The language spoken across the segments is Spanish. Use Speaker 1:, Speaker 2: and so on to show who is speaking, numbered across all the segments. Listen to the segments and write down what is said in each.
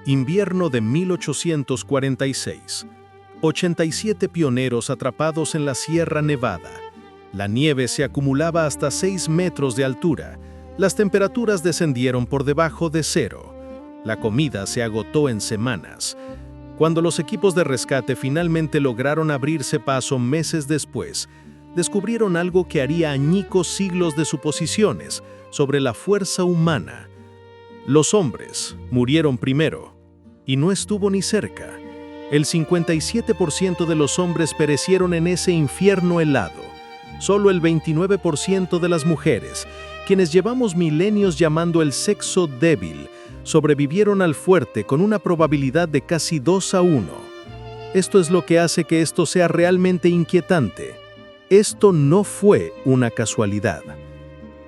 Speaker 1: Invierno de 1846. 87 pioneros atrapados en la Sierra Nevada. La nieve se acumulaba hasta 6 metros de altura. Las temperaturas descendieron por debajo de cero. La comida se agotó en semanas. Cuando los equipos de rescate finalmente lograron abrirse paso meses después, descubrieron algo que haría añicos siglos de suposiciones sobre la fuerza humana. Los hombres murieron primero, y no estuvo ni cerca. El 57% de los hombres perecieron en ese infierno helado. Solo el 29% de las mujeres, quienes llevamos milenios llamando el sexo débil, sobrevivieron al fuerte con una probabilidad de casi 2-1. Esto es lo que hace que esto sea realmente inquietante. Esto no fue una casualidad.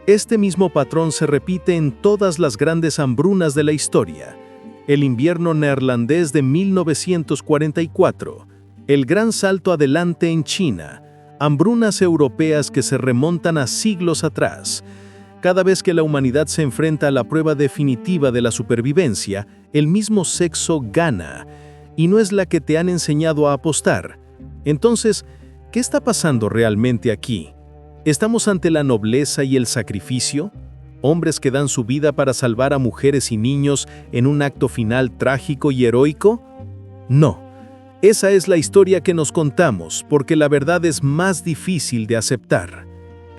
Speaker 1: Este mismo patrón se repite en todas las grandes hambrunas de la historia. El invierno neerlandés de 1944, el gran salto adelante en China, hambrunas europeas que se remontan a siglos atrás. Cada vez que la humanidad se enfrenta a la prueba definitiva de la supervivencia, el mismo sexo gana, y no es la que te han enseñado a apostar. Entonces, ¿qué está pasando realmente aquí? ¿Estamos ante la nobleza y el sacrificio? ¿Hombres que dan su vida para salvar a mujeres y niños en un acto final trágico y heroico? No. Esa es la historia que nos contamos, porque la verdad es más difícil de aceptar.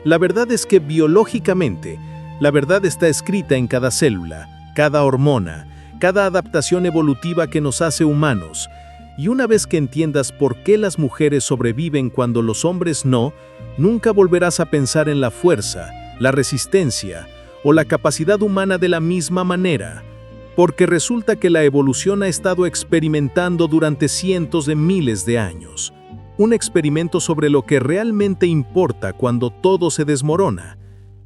Speaker 1: La verdad es que biológicamente, la verdad está escrita en cada célula, cada hormona, cada adaptación evolutiva que nos hace humanos. Y una vez que entiendas por qué las mujeres sobreviven cuando los hombres no, nunca volverás a pensar en la fuerza, la resistencia o la capacidad humana de la misma manera. Porque resulta que la evolución ha estado experimentando durante cientos de miles de años. Un experimento sobre lo que realmente importa cuando todo se desmorona.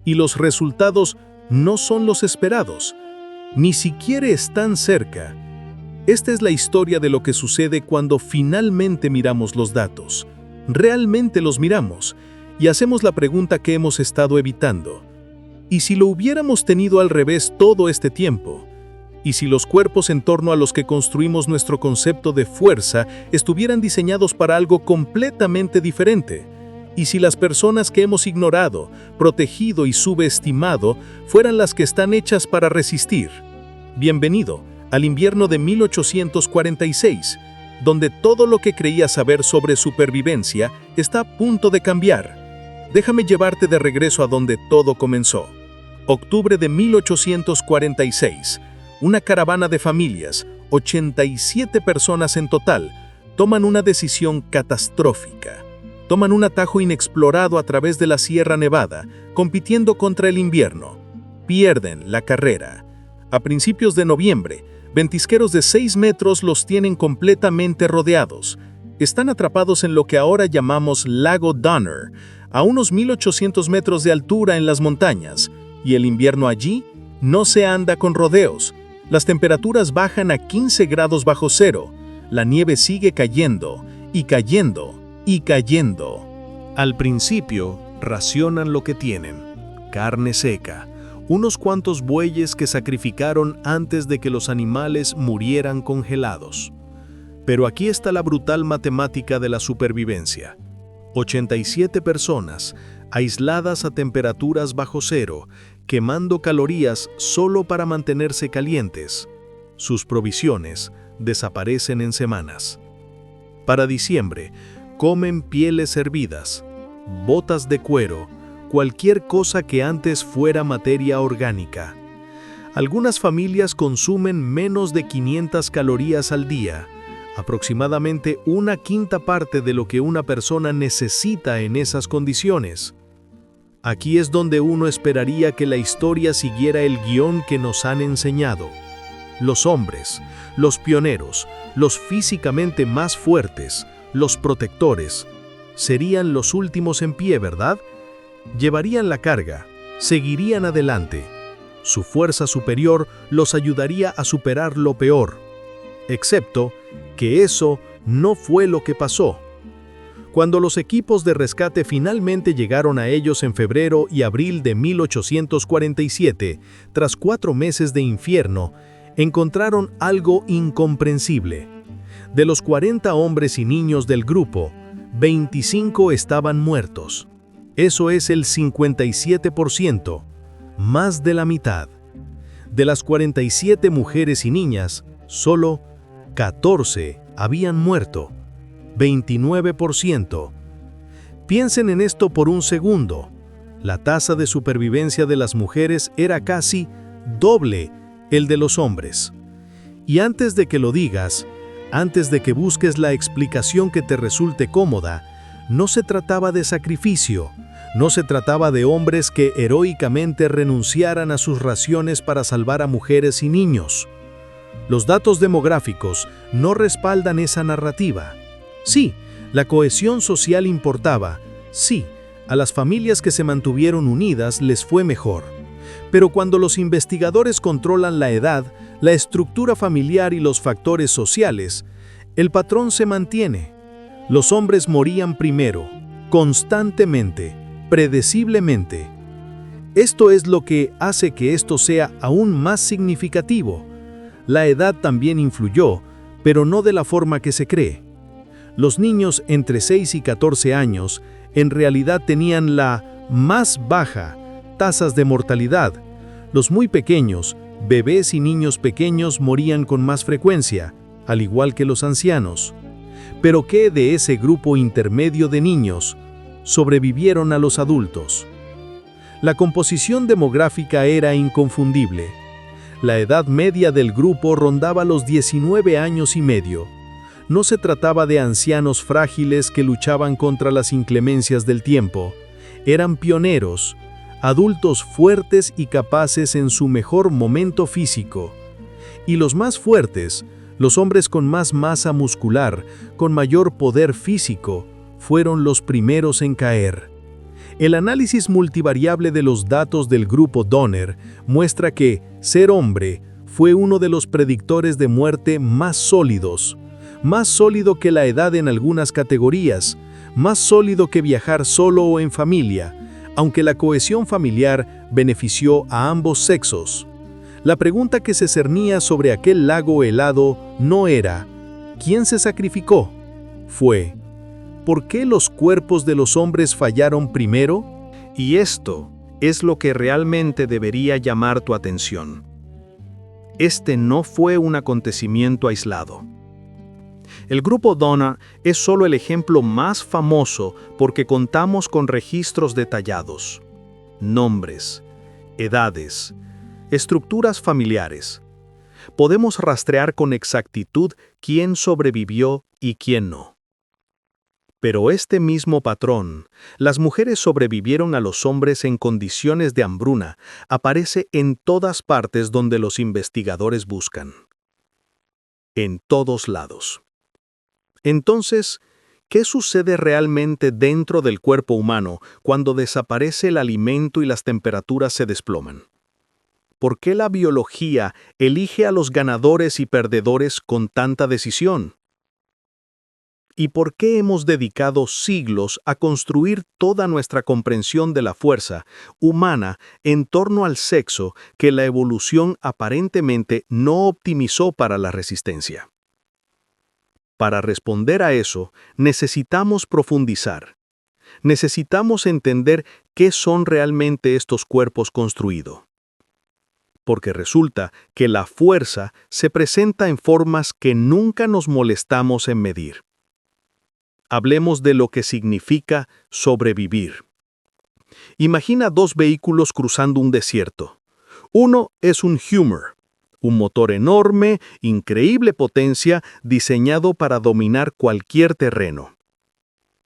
Speaker 1: Y los resultados no son los esperados. Ni siquiera están cerca. Esta es la historia de lo que sucede cuando finalmente miramos los datos. Realmente los miramos y hacemos la pregunta que hemos estado evitando. ¿Y si lo hubiéramos tenido al revés todo este tiempo? ¿Y si los cuerpos en torno a los que construimos nuestro concepto de fuerza estuvieran diseñados para algo completamente diferente? ¿Y si las personas que hemos ignorado, protegido y subestimado fueran las que están hechas para resistir? Bienvenido al invierno de 1846, donde todo lo que creías saber sobre supervivencia está a punto de cambiar. Déjame llevarte de regreso a donde todo comenzó. Octubre de 1846. Una caravana de familias, 87 personas en total, toman una decisión catastrófica. Toman un atajo inexplorado a través de la Sierra Nevada, compitiendo contra el invierno. Pierden la carrera. A principios de noviembre, ventisqueros de 6 metros los tienen completamente rodeados. Están atrapados en lo que ahora llamamos Lago Donner, a unos 1800 metros de altura en las montañas, y el invierno allí no se anda con rodeos. Las temperaturas bajan a 15 grados bajo cero. La nieve sigue cayendo, y cayendo, y cayendo. Al principio, racionan lo que tienen: carne seca, unos cuantos bueyes que sacrificaron antes de que los animales murieran congelados. Pero aquí está la brutal matemática de la supervivencia. 87 personas, aisladas a temperaturas bajo cero, quemando calorías solo para mantenerse calientes. Sus provisiones desaparecen en semanas. Para diciembre, comen pieles hervidas, botas de cuero, cualquier cosa que antes fuera materia orgánica. Algunas familias consumen menos de 500 calorías al día, aproximadamente 1/5 parte de lo que una persona necesita en esas condiciones. Aquí es donde uno esperaría que la historia siguiera el guión que nos han enseñado. Los hombres, los pioneros, los físicamente más fuertes, los protectores, serían los últimos en pie, ¿verdad? Llevarían la carga, seguirían adelante. Su fuerza superior los ayudaría a superar lo peor. Excepto que eso no fue lo que pasó. Cuando los equipos de rescate finalmente llegaron a ellos en febrero y abril de 1847, tras 4 meses de infierno, encontraron algo incomprensible. De los 40 hombres y niños del grupo, 25 estaban muertos. Eso es el 57%, más de la mitad. De las 47 mujeres y niñas, solo 14 habían muerto, 29%. Piensen en esto por un segundo. La tasa de supervivencia de las mujeres era casi doble el de los hombres. Y antes de que lo digas, antes de que busques la explicación que te resulte cómoda, no se trataba de sacrificio, no se trataba de hombres que heroicamente renunciaran a sus raciones para salvar a mujeres y niños. Los datos demográficos no respaldan esa narrativa. Sí, la cohesión social importaba. Sí, a las familias que se mantuvieron unidas les fue mejor. Pero cuando los investigadores controlan la edad, la estructura familiar y los factores sociales, el patrón se mantiene. Los hombres morían primero, constantemente, predeciblemente. Esto es lo que hace que esto sea aún más significativo. La edad también influyó, pero no de la forma que se cree. Los niños entre 6 y 14 años en realidad tenían la más baja tasas de mortalidad. Los muy pequeños, bebés y niños pequeños morían con más frecuencia, al igual que los ancianos. Pero ¿qué de ese grupo intermedio de niños? Sobrevivieron a los adultos. La composición demográfica era inconfundible. La edad media del grupo rondaba los 19 años y medio. No se trataba de ancianos frágiles que luchaban contra las inclemencias del tiempo. Eran pioneros, adultos fuertes y capaces en su mejor momento físico. Y los más fuertes, los hombres con más masa muscular, con mayor poder físico, fueron los primeros en caer. El análisis multivariable de los datos del grupo Donner muestra que ser hombre fue uno de los predictores de muerte más sólidos, más sólido que la edad en algunas categorías, más sólido que viajar solo o en familia, aunque la cohesión familiar benefició a ambos sexos. La pregunta que se cernía sobre aquel lago helado no era ¿quién se sacrificó? Fue ¿por qué los cuerpos de los hombres fallaron primero?
Speaker 2: Y esto es lo que realmente debería llamar tu atención. Este no fue un acontecimiento aislado. El grupo Donner es solo el ejemplo más famoso porque contamos con registros detallados, nombres, edades, estructuras familiares. Podemos rastrear con exactitud quién sobrevivió y quién no. Pero este mismo patrón, las mujeres sobrevivieron a los hombres en condiciones de hambruna, aparece en todas partes donde los investigadores buscan. En todos lados. Entonces, ¿qué sucede realmente dentro del cuerpo humano cuando desaparece el alimento y las temperaturas se desploman? ¿Por qué la biología elige a los ganadores y perdedores con tanta decisión? ¿Y por qué hemos dedicado siglos a construir toda nuestra comprensión de la fuerza humana en torno al sexo que la evolución aparentemente no optimizó para la resistencia? Para responder a eso, necesitamos profundizar. Necesitamos entender qué son realmente estos cuerpos construidos. Porque resulta que la fuerza se presenta en formas que nunca nos molestamos en medir. Hablemos de lo que significa sobrevivir. Imagina dos vehículos cruzando un desierto. Uno es un Hummer, un motor enorme, increíble potencia, diseñado para dominar cualquier terreno.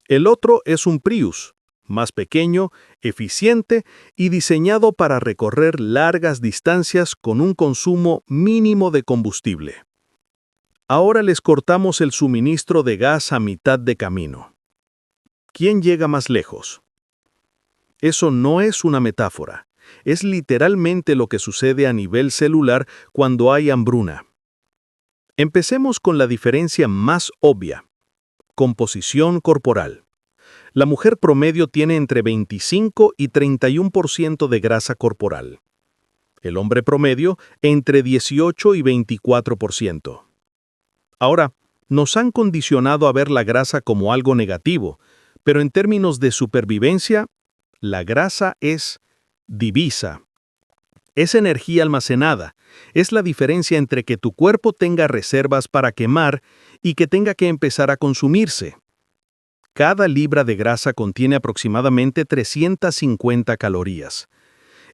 Speaker 2: El otro es un Prius, más pequeño, eficiente y diseñado para recorrer largas distancias con un consumo mínimo de combustible. Ahora les cortamos el suministro de gas a mitad de camino. ¿Quién llega más lejos? Eso no es una metáfora. Es literalmente lo que sucede a nivel celular cuando hay hambruna. Empecemos con la diferencia más obvia. Composición corporal. La mujer promedio tiene entre 25 y 31% de grasa corporal.
Speaker 1: El hombre promedio entre 18 y 24%. Ahora, nos han condicionado a ver la grasa como algo negativo, pero en términos de supervivencia, la grasa es divisa. Es energía almacenada. Es la diferencia entre que tu cuerpo tenga reservas para quemar y que tenga que empezar a consumirse. Cada libra de grasa contiene aproximadamente 350 calorías.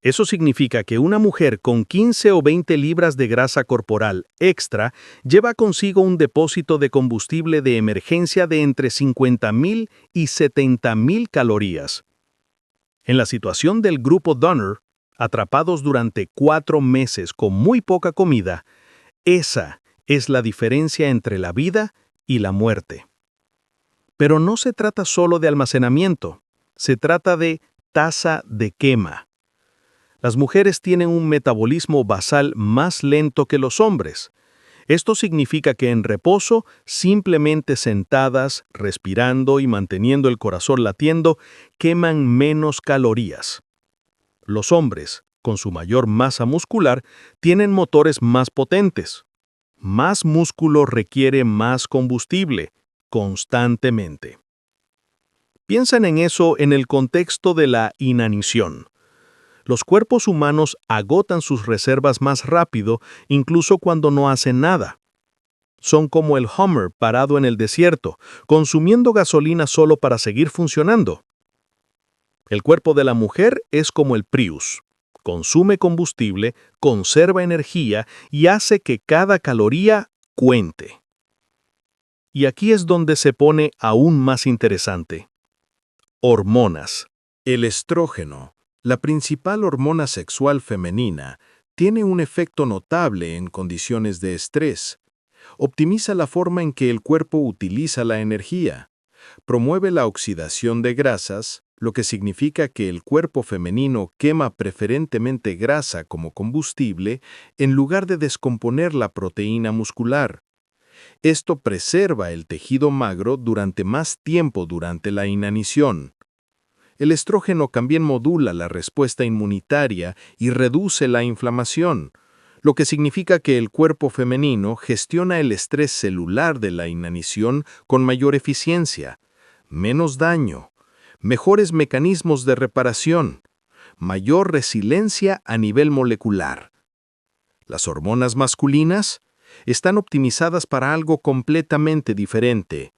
Speaker 1: Eso significa que una mujer con 15 o 20 libras de grasa corporal extra lleva consigo un depósito de combustible de emergencia de entre 50.000 y 70.000 calorías. En la situación del grupo Donner, atrapados durante 4 meses con muy poca comida, esa es la diferencia entre la vida y la muerte. Pero no se trata solo de almacenamiento, se trata de tasa de quema. Las mujeres tienen un metabolismo basal más lento que los hombres. Esto significa que en reposo, simplemente sentadas, respirando y manteniendo el corazón latiendo, queman menos calorías. Los hombres, con su mayor masa muscular, tienen motores más potentes. Más músculo requiere más combustible, constantemente. Piensen en eso en el contexto de la inanición. Los cuerpos humanos agotan sus reservas más rápido, incluso cuando no hacen nada. Son como el Hummer parado en el desierto, consumiendo gasolina solo para seguir funcionando. El cuerpo de la mujer es como el Prius. Consume combustible, conserva energía y hace que cada caloría cuente. Y aquí es donde se pone aún más interesante. Hormonas.
Speaker 2: El estrógeno, la principal hormona sexual femenina, tiene un efecto notable en condiciones de estrés. Optimiza la forma en que el cuerpo utiliza la energía. Promueve la oxidación de grasas, lo que significa que el cuerpo femenino quema preferentemente grasa como combustible en lugar de descomponer la proteína muscular. Esto preserva el tejido magro durante más tiempo durante la inanición. El estrógeno también modula la respuesta inmunitaria y reduce la inflamación, lo que significa que el cuerpo femenino gestiona el estrés celular de la inanición con mayor eficiencia, menos daño, mejores mecanismos de reparación, mayor resiliencia a nivel molecular. Las hormonas masculinas están optimizadas para algo completamente diferente.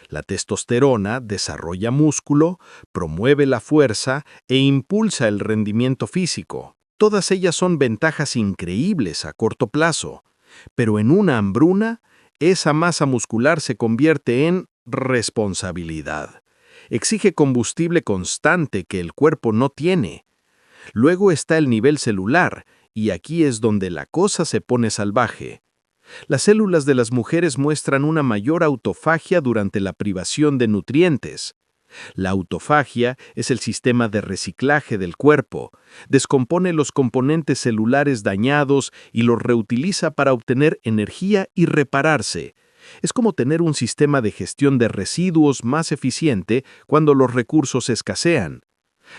Speaker 2: La testosterona desarrolla músculo, promueve la fuerza e impulsa el rendimiento físico. Todas ellas son ventajas increíbles a corto plazo, pero en una hambruna, esa masa muscular se convierte en responsabilidad. Exige combustible constante que el cuerpo no tiene. Luego está el nivel celular, y aquí es donde la cosa se pone salvaje. Las células de las mujeres muestran una mayor autofagia durante la privación de nutrientes. La autofagia es el sistema de reciclaje del cuerpo. Descompone los componentes celulares dañados y los reutiliza para obtener energía y repararse. Es como tener un sistema de gestión de residuos más eficiente cuando los recursos escasean.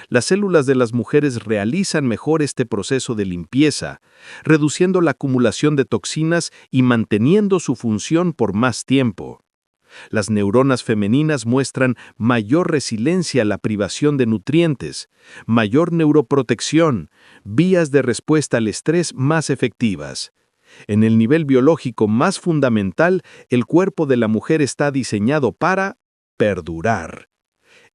Speaker 2: Las células de las mujeres realizan mejor este proceso de limpieza, reduciendo la acumulación de toxinas y manteniendo su función por más tiempo. Las neuronas femeninas muestran mayor resiliencia a la privación de nutrientes, mayor neuroprotección, vías de respuesta al estrés más efectivas. En el nivel biológico más fundamental, el cuerpo de la mujer está diseñado para perdurar.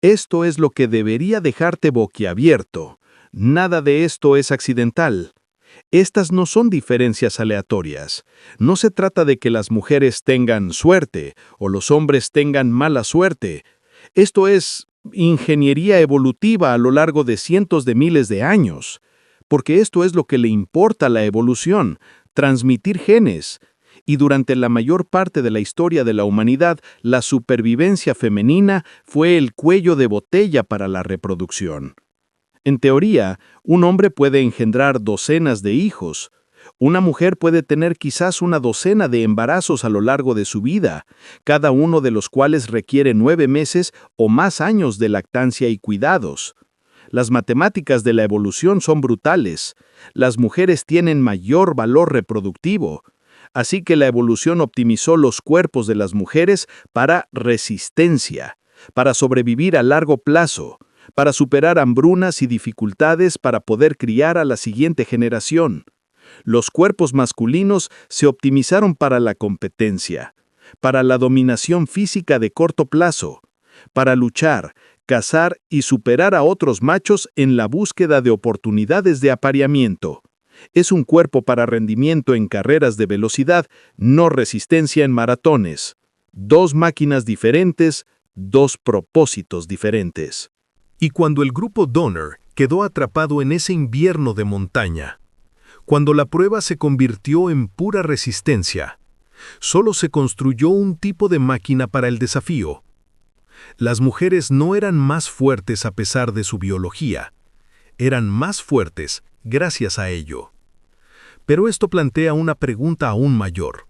Speaker 2: Esto es lo que debería dejarte boquiabierto. Nada de esto es accidental. Estas no son diferencias aleatorias. No se trata de que las mujeres tengan suerte o los hombres tengan mala suerte. Esto es ingeniería evolutiva a lo largo de cientos de miles de años. Porque esto es lo que le importa a la evolución, transmitir genes. Y durante la mayor parte de la historia de la humanidad, la supervivencia femenina fue el cuello de botella para la reproducción. En teoría, un hombre puede engendrar docenas de hijos. Una mujer puede tener quizás una docena de embarazos a lo largo de su vida, cada uno de los cuales requiere 9 meses o más años de lactancia y cuidados. Las matemáticas de la evolución son brutales. Las mujeres tienen mayor valor reproductivo. Así que la evolución optimizó los cuerpos de las mujeres para resistencia, para sobrevivir a largo plazo, para superar hambrunas y dificultades para poder criar a la siguiente generación. Los cuerpos masculinos se optimizaron para la competencia, para la dominación física de corto plazo, para luchar, cazar y superar a otros machos en la búsqueda de oportunidades de apareamiento. Es un cuerpo para rendimiento en carreras de velocidad, no resistencia en maratones. Dos máquinas diferentes, dos propósitos diferentes.
Speaker 1: Y cuando el grupo Donner quedó atrapado en ese invierno de montaña, cuando la prueba se convirtió en pura resistencia, solo se construyó un tipo de máquina para el desafío. Las mujeres no eran más fuertes a pesar de su biología, eran más fuertes gracias a ello. Pero esto plantea una pregunta aún mayor.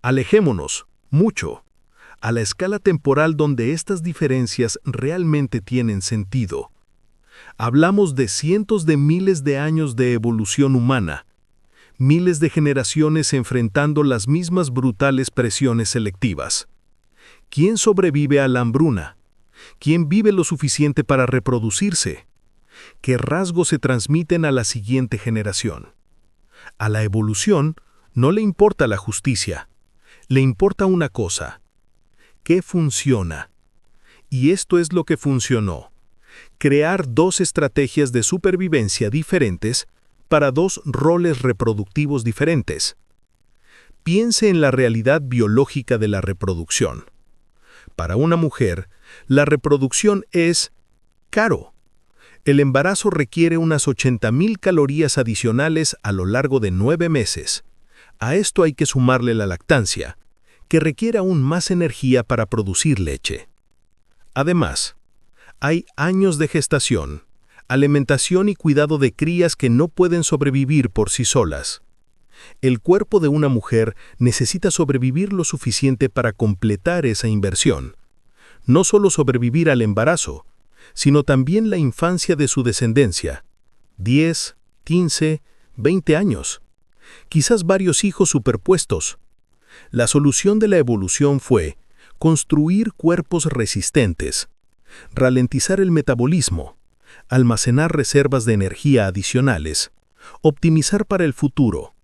Speaker 1: Alejémonos, mucho, a la escala temporal donde estas diferencias realmente tienen sentido. Hablamos de cientos de miles de años de evolución humana, miles de generaciones enfrentando las mismas brutales presiones selectivas. ¿Quién sobrevive a la hambruna? ¿Quién vive lo suficiente para reproducirse? ¿Qué rasgos se transmiten a la siguiente generación? A la evolución no le importa la justicia, le importa una cosa: ¿qué funciona? Y esto es lo que funcionó: crear dos estrategias de supervivencia diferentes para dos roles reproductivos diferentes. Piense en la realidad biológica de la reproducción. Para una mujer, la reproducción es caro. El embarazo requiere unas 80,000 calorías adicionales a lo largo de 9 meses. A esto hay que sumarle la lactancia, que requiere aún más energía para producir leche. Además, hay años de gestación, alimentación y cuidado de crías que no pueden sobrevivir por sí solas. El cuerpo de una mujer necesita sobrevivir lo suficiente para completar esa inversión. No solo sobrevivir al embarazo, sino también la infancia de su descendencia. 10, 15, 20 años. Quizás varios hijos superpuestos. La solución de la evolución fue construir cuerpos resistentes, ralentizar el metabolismo, almacenar reservas de energía adicionales, optimizar para el futuro,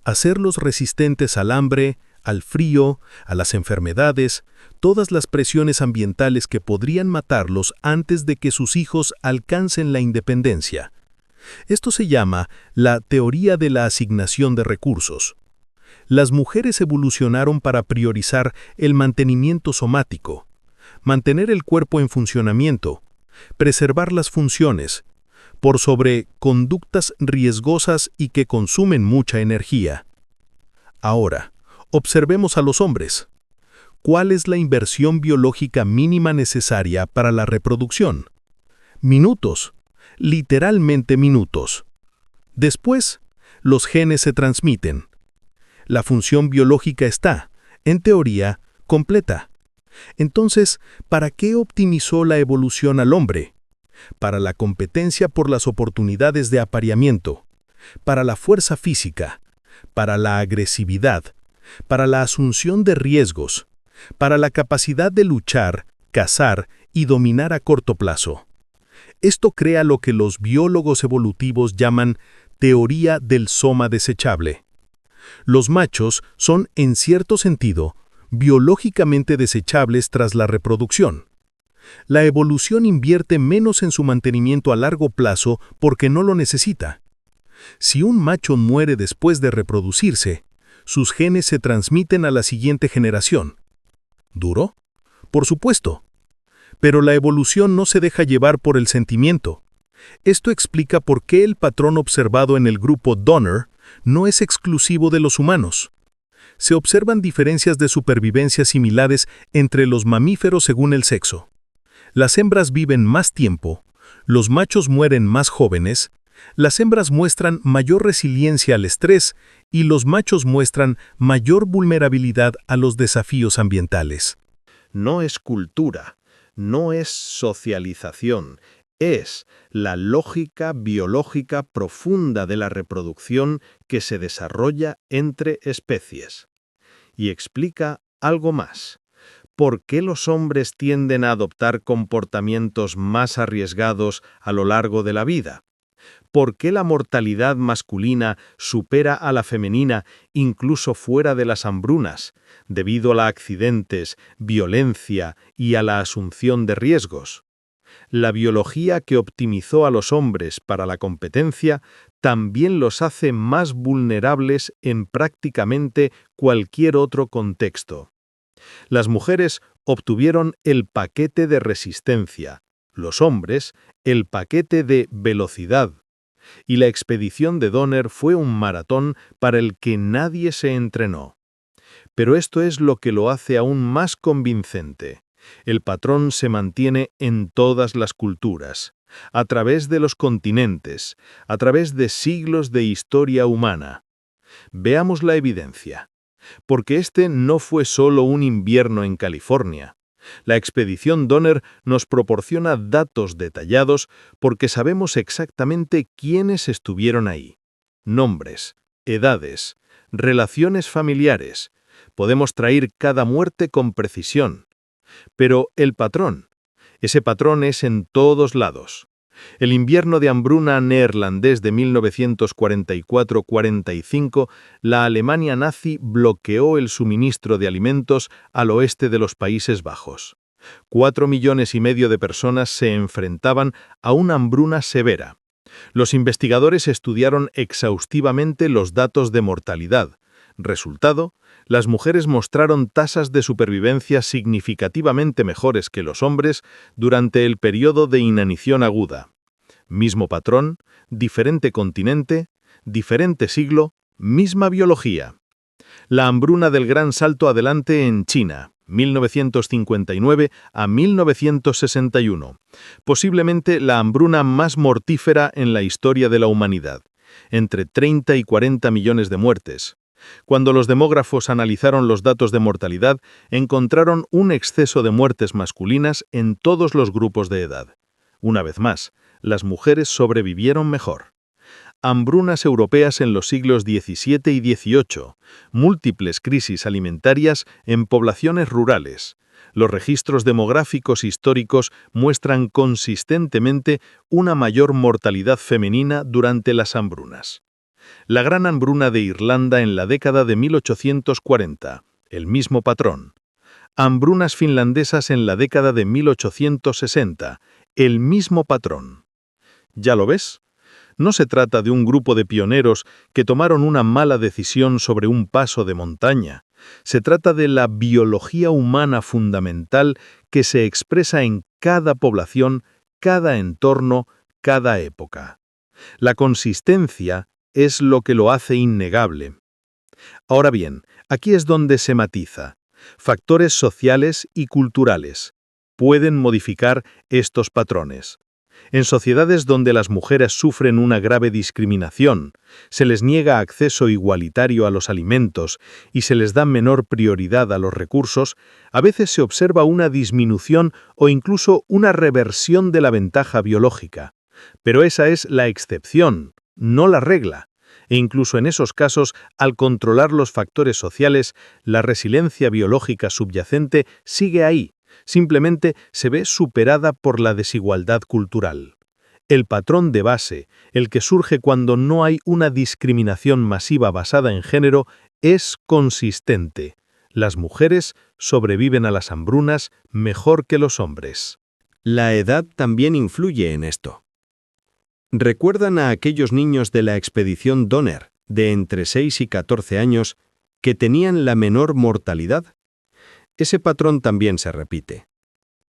Speaker 1: hacerlos resistentes al hambre, al frío, a las enfermedades, todas las presiones ambientales que podrían matarlos antes de que sus hijos alcancen la independencia. Esto se llama la teoría de la asignación de recursos. Las mujeres evolucionaron para priorizar el mantenimiento somático, mantener el cuerpo en funcionamiento, preservar las funciones, por sobre conductas riesgosas y que consumen mucha energía. Ahora, observemos a los hombres. ¿Cuál es la inversión biológica mínima necesaria para la reproducción? Minutos, literalmente minutos. Después, los genes se transmiten. La función biológica está, en teoría, completa. Entonces, ¿para qué optimizó la evolución al hombre? Para la competencia por las oportunidades de apareamiento, para la fuerza física, para la agresividad, para la asunción de riesgos, para la capacidad de luchar, cazar y dominar a corto plazo. Esto crea lo que los biólogos evolutivos llaman teoría del soma desechable. Los machos son, en cierto sentido, biológicamente desechables tras la reproducción. La evolución invierte menos en su mantenimiento a largo plazo porque no lo necesita. Si un macho muere después de reproducirse, sus genes se transmiten a la siguiente generación. ¿Duro? Por supuesto. Pero la evolución no se deja llevar por el sentimiento. Esto explica por qué el patrón observado en el grupo Donner no es exclusivo de los humanos. Se observan diferencias de supervivencia similares entre los mamíferos según el sexo. Las hembras viven más tiempo, los machos mueren más jóvenes, las hembras muestran mayor resiliencia al estrés y los machos muestran mayor vulnerabilidad a los desafíos ambientales.
Speaker 2: No es cultura, no es socialización, es la lógica biológica profunda de la reproducción que se desarrolla entre especies. Y explica algo más. ¿Por qué los hombres tienden a adoptar comportamientos más arriesgados a lo largo de la vida? ¿Por qué la mortalidad masculina supera a la femenina incluso fuera de las hambrunas, debido a accidentes, violencia y a la asunción de riesgos? La biología que optimizó a los hombres para la competencia también los hace más vulnerables en prácticamente cualquier otro contexto. Las mujeres obtuvieron el paquete de resistencia, los hombres el paquete de velocidad. Y la expedición de Donner fue un maratón para el que nadie se entrenó. Pero esto es lo que lo hace aún más convincente. El patrón se mantiene en todas las culturas, a través de los continentes, a través de siglos de historia humana. Veamos la evidencia. Porque este no fue solo un invierno en California. La expedición Donner nos proporciona datos detallados porque sabemos exactamente quiénes estuvieron ahí. Nombres, edades, relaciones familiares. Podemos traer cada muerte con precisión. Pero ese patrón es en todos lados. El invierno de hambruna neerlandés de 1944-45, la Alemania nazi bloqueó el suministro de alimentos al oeste de los Países Bajos. 4,5 millones de personas se enfrentaban a una hambruna severa. Los investigadores estudiaron exhaustivamente los datos de mortalidad. Resultado, las mujeres mostraron tasas de supervivencia significativamente mejores que los hombres durante el periodo de inanición aguda. Mismo patrón, diferente continente, diferente siglo, misma biología. La hambruna del gran salto adelante en China, 1959 a 1961. Posiblemente la hambruna más mortífera en la historia de la humanidad. Entre 30 y 40 millones de muertes. Cuando los demógrafos analizaron los datos de mortalidad, encontraron un exceso de muertes masculinas en todos los grupos de edad. Una vez más, las mujeres sobrevivieron mejor. Hambrunas europeas en los siglos XVII y XVIII, múltiples crisis alimentarias en poblaciones rurales. Los registros demográficos históricos muestran consistentemente una mayor mortalidad femenina durante las hambrunas. La gran hambruna de Irlanda en la década de 1840, el mismo patrón. Hambrunas finlandesas en la década de 1860, el mismo patrón. ¿Ya lo ves? No se trata de un grupo de pioneros que tomaron una mala decisión sobre un paso de montaña. Se trata de la biología humana fundamental que se expresa en cada población, cada entorno, cada época. La consistencia es lo que lo hace innegable. Ahora bien, aquí es donde se matiza. Factores sociales y culturales pueden modificar estos patrones. En sociedades donde las mujeres sufren una grave discriminación, se les niega acceso igualitario a los alimentos y se les da menor prioridad a los recursos, a veces se observa una disminución o incluso una reversión de la ventaja biológica. Pero esa es la excepción, no la regla. E incluso en esos casos, al controlar los factores sociales, la resiliencia biológica subyacente sigue ahí. Simplemente se ve superada por la desigualdad cultural. El patrón de base, el que surge cuando no hay una discriminación masiva basada en género, es consistente. Las mujeres sobreviven a las hambrunas mejor que los hombres.
Speaker 3: La edad también influye en esto. ¿Recuerdan a aquellos niños de la expedición Donner, de entre 6 y 14 años, que tenían la menor mortalidad? Ese patrón también se repite.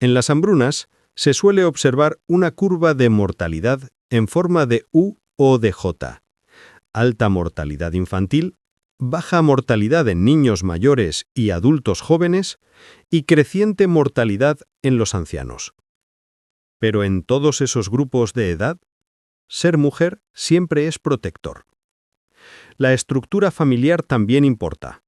Speaker 3: En las hambrunas se suele observar una curva de mortalidad en forma de U o de J. Alta mortalidad infantil, baja mortalidad en niños mayores y adultos jóvenes y creciente mortalidad en los ancianos. Pero en todos esos grupos de edad, ser mujer siempre es protector. La estructura familiar también importa.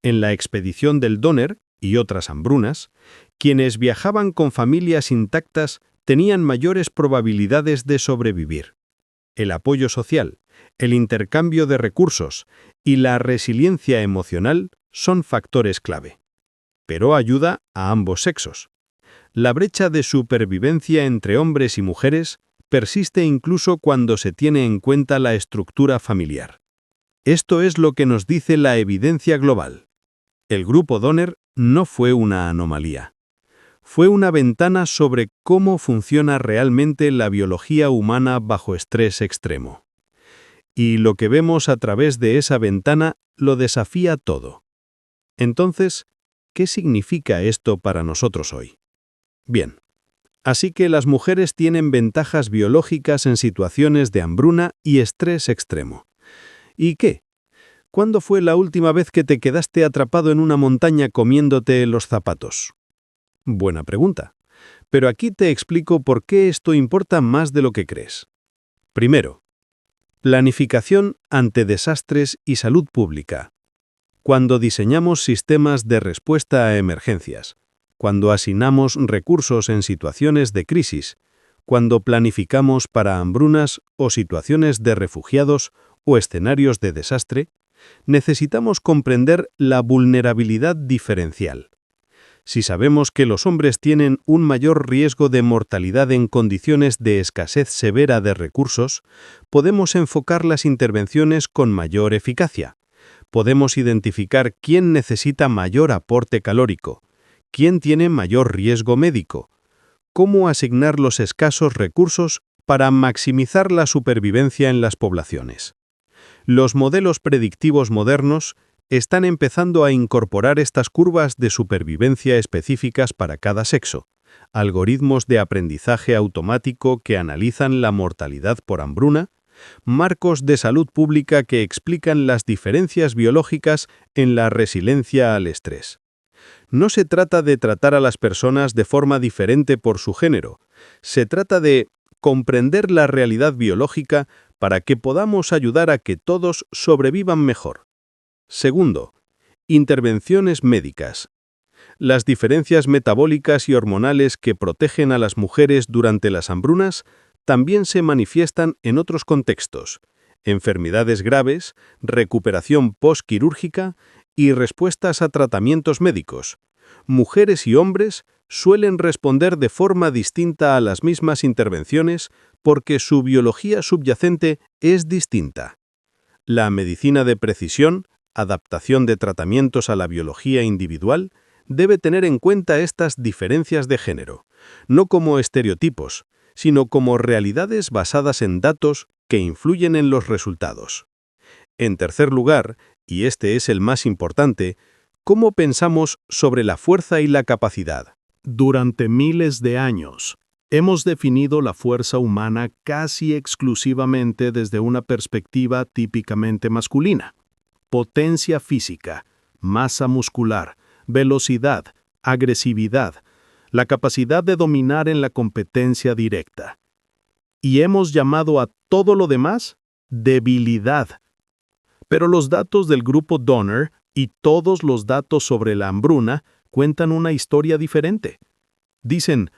Speaker 3: En la expedición del Donner y otras hambrunas, quienes viajaban con familias intactas tenían mayores probabilidades de sobrevivir. El apoyo social, el intercambio de recursos y la resiliencia emocional son factores clave. Pero ayuda a ambos sexos. La brecha de supervivencia entre hombres y mujeres persiste incluso cuando se tiene en cuenta la estructura familiar. Esto es lo que nos dice la evidencia global. El grupo Donner no fue una anomalía. Fue una ventana sobre cómo funciona realmente la biología humana bajo estrés extremo. Y lo que vemos a través de esa ventana lo desafía todo. Entonces, ¿qué significa esto para nosotros hoy? Bien, así que las mujeres tienen ventajas biológicas en situaciones de hambruna y estrés extremo. ¿Y qué? ¿Cuándo fue la última vez que te quedaste atrapado en una montaña comiéndote los zapatos? Buena pregunta. Pero aquí te explico por qué esto importa más de lo que crees. Primero, planificación ante desastres y salud pública. Cuando diseñamos sistemas de respuesta a emergencias, cuando asignamos recursos en situaciones de crisis, cuando planificamos para hambrunas o situaciones de refugiados o escenarios de desastre, necesitamos comprender la vulnerabilidad diferencial. Si sabemos que los hombres tienen un mayor riesgo de mortalidad en condiciones de escasez severa de recursos, podemos enfocar las intervenciones con mayor eficacia. Podemos identificar quién necesita mayor aporte calórico, quién tiene mayor riesgo médico, cómo asignar los escasos recursos para maximizar la supervivencia en las poblaciones. Los modelos predictivos modernos están empezando a incorporar estas curvas de supervivencia específicas para cada sexo, algoritmos de aprendizaje automático que analizan la mortalidad por hambruna, marcos de salud pública que explican las diferencias biológicas en la resiliencia al estrés. No se trata de tratar a las personas de forma diferente por su género, se trata de comprender la realidad biológica para que podamos ayudar a que todos sobrevivan mejor. Segundo, intervenciones médicas. Las diferencias metabólicas y hormonales que protegen a las mujeres durante las hambrunas también se manifiestan en otros contextos: enfermedades graves, recuperación postquirúrgica y respuestas a tratamientos médicos. Mujeres y hombres suelen responder de forma distinta a las mismas intervenciones porque su biología subyacente es distinta. La medicina de precisión, adaptación de tratamientos a la biología individual, debe tener en cuenta estas diferencias de género, no como estereotipos, sino como realidades basadas en datos que influyen en los resultados. En tercer lugar, y este es el más importante, ¿cómo pensamos sobre la fuerza y la capacidad?
Speaker 1: Durante miles de años, hemos definido la fuerza humana casi exclusivamente desde una perspectiva típicamente masculina. Potencia física, masa muscular, velocidad, agresividad, la capacidad de dominar en la competencia directa. Y hemos llamado a todo lo demás debilidad. Pero los datos del grupo Donner y todos los datos sobre la hambruna cuentan una historia diferente. Dicen,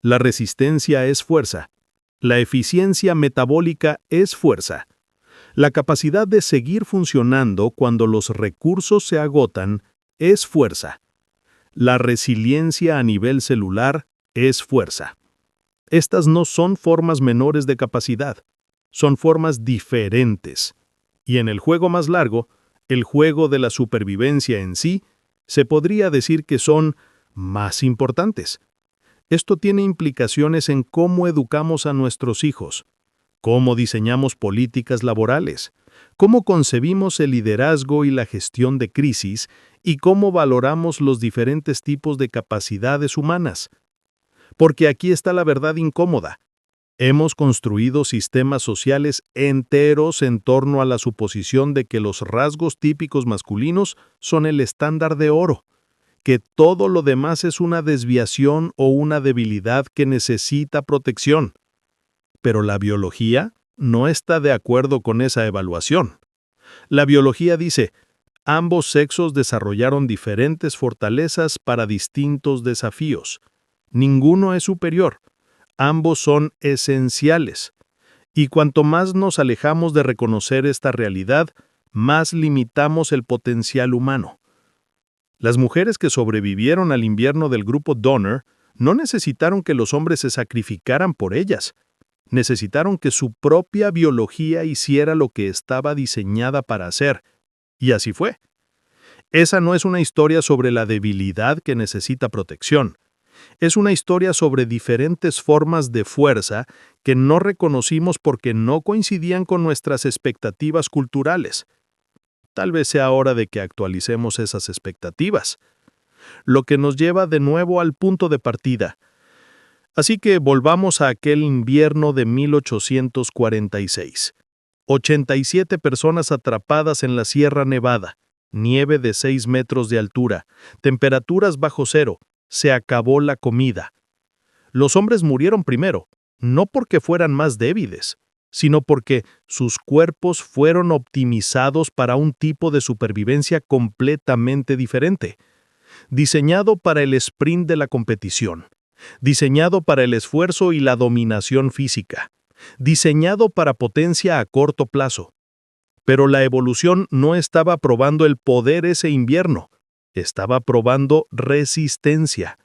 Speaker 1: la resistencia es fuerza, la eficiencia metabólica es fuerza, la capacidad de seguir funcionando cuando los recursos se agotan es fuerza, la resiliencia a nivel celular es fuerza. Estas no son formas menores de capacidad, son formas diferentes. Y en el juego más largo, el juego de la supervivencia en sí, se podría decir que son más importantes. Esto tiene implicaciones en cómo educamos a nuestros hijos, cómo diseñamos políticas laborales, cómo concebimos el liderazgo y la gestión de crisis y cómo valoramos los diferentes tipos de capacidades humanas. Porque aquí está la verdad incómoda. Hemos construido sistemas sociales enteros en torno a la suposición de que los rasgos típicos masculinos son el estándar de oro, que todo lo demás es una desviación o una debilidad que necesita protección. Pero la biología no está de acuerdo con esa evaluación. La biología dice, ambos sexos desarrollaron diferentes fortalezas para distintos desafíos. Ninguno es superior. Ambos son esenciales. Y cuanto más nos alejamos de reconocer esta realidad, más limitamos el potencial humano. Las mujeres que sobrevivieron al invierno del grupo Donner no necesitaron que los hombres se sacrificaran por ellas. Necesitaron que su propia biología hiciera lo que estaba diseñada para hacer. Y así fue. Esa no es una historia sobre la debilidad que necesita protección. Es una historia sobre diferentes formas de fuerza que no reconocimos porque no coincidían con nuestras expectativas culturales. Tal vez sea hora de que actualicemos esas expectativas. Lo que nos lleva de nuevo al punto de partida. Así que volvamos a aquel invierno de 1846. 87 personas atrapadas en la Sierra Nevada, nieve de 6 metros de altura, temperaturas bajo cero, se acabó la comida. Los hombres murieron primero, no porque fueran más débiles, sino porque sus cuerpos fueron optimizados para un tipo de supervivencia completamente diferente, diseñado para el sprint de la competición, diseñado para el esfuerzo y la dominación física, diseñado para potencia a corto plazo. Pero la evolución no estaba probando el poder ese invierno, estaba probando resistencia.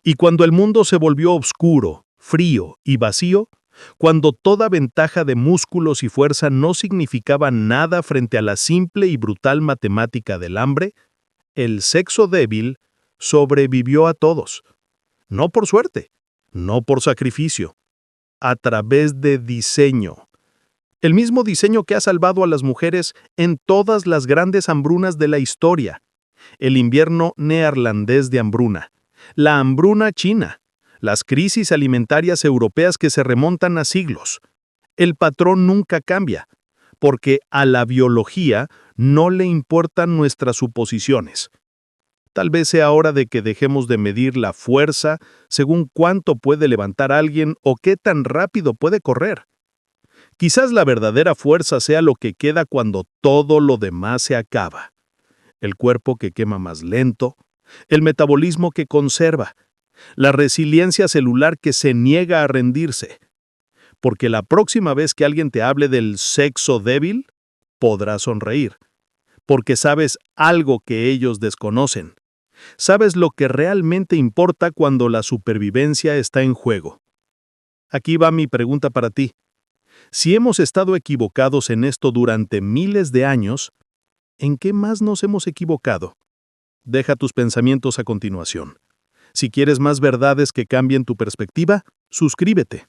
Speaker 1: Y cuando el mundo se volvió oscuro, frío y vacío, cuando toda ventaja de músculos y fuerza no significaba nada frente a la simple y brutal matemática del hambre, el sexo débil sobrevivió a todos. No por suerte, no por sacrificio, a través de diseño. El mismo diseño que ha salvado a las mujeres en todas las grandes hambrunas de la historia. El invierno neerlandés de hambruna, la hambruna china, las crisis alimentarias europeas que se remontan a siglos. El patrón nunca cambia, porque a la biología no le importan nuestras suposiciones. Tal vez sea hora de que dejemos de medir la fuerza según cuánto puede levantar alguien o qué tan rápido puede correr. Quizás la verdadera fuerza sea lo que queda cuando todo lo demás se acaba. El cuerpo que quema más lento, el metabolismo que conserva, la resiliencia celular que se niega a rendirse. Porque la próxima vez que alguien te hable del sexo débil, podrás sonreír. Porque sabes algo que ellos desconocen. Sabes lo que realmente importa cuando la supervivencia está en juego. Aquí va mi pregunta para ti. Si hemos estado equivocados en esto durante miles de años, ¿en qué más nos hemos equivocado? Deja tus pensamientos a continuación. Si quieres más verdades que cambien tu perspectiva, suscríbete.